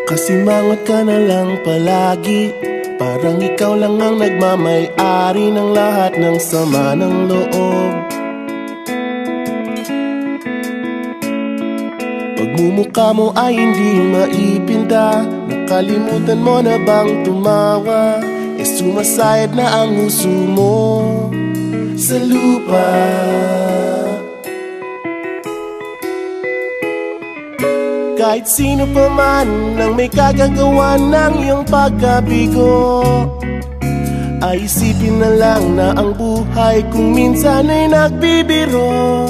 Kasimangot ka na lang palagi, parang ikaw lang ang nagmamay-ari ng lahat ng sama ng loob. Pagmumukha mo ay hindi maipinta, nakalimutan mo na bang tumawa? E sumasayad na ang huso mo sa lupa. Kahit sino pa man ang may kagagawa ng iyong pagkabigo, ay isipin na lang na ang buhay kung minsan ay nagbibiro.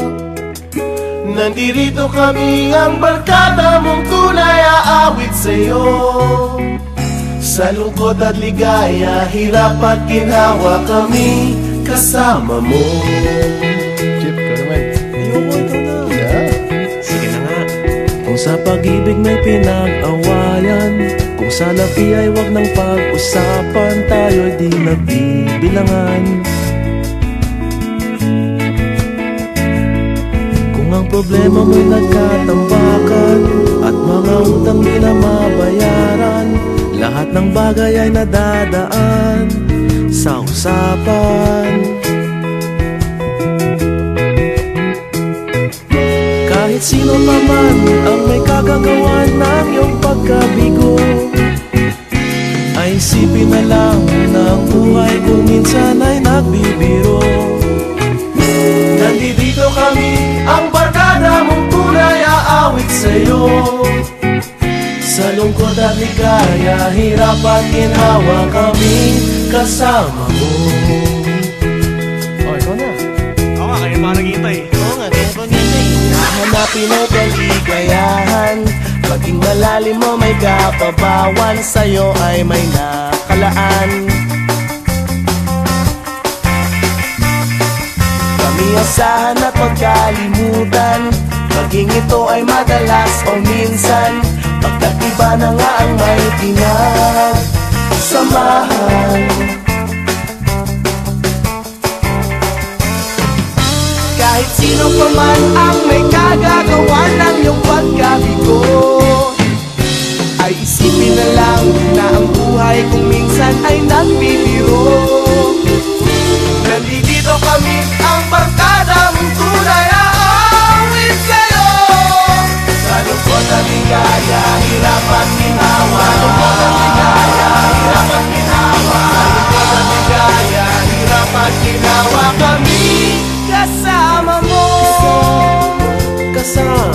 Nandirito kami, ang barkada mong tunay aawit sa'yo. Sa lungkot at ligaya, hirap at ginhawa, kami kasama mo. Chip, ka naman. Ayoko, ito na. Yeah. Sige na nga. Kung sa pag-ibig may pinag-awayan, kung sa labi ay wag nang pag-usapan, tayo'y di nagbibilangan. Kung ang problema mo'y nagkatambakan at mga utang di na mabayaran, lahat ng bagay ay nadadaan sa usapan. Kahit sino pa man ang may kagagawa ng iyong pagkabigo, ay isipin na lang na ang buhay kung minsan ay nagbibiro. Nandito kami, ang barkada mong tunay aawit sa'yo. Sa lungkot at ligaya, hirap at ginhawa, kami kasama mo. Oh, ikaw na. Oo nga, kayo pa naghihintay. Oo nga, kaya pag-ibig Hanapin ang kaligayahan, maging malalim mo may kapabawan, sa'yo ay may nakalaan. Kami asahan at pagkalimutan, maging ito ay madalas o minsan, pagkat iba na nga ang may pinagsamahan. Kahit sino pa man ang may kagagawa ng iyong pagkabigo, ay isipin na lang na ang buhay kung minsan ay nagbibiro. Nandito kami, ang barkada mong tunay aawit sa'yo. Sa lungkot at ligaya, hirap at ginhawa. Sa lungkot at ligaya, hirap at ginhawa. Sa lungkot at ligaya, hirap at ginhawa, kami kasama mo. kasama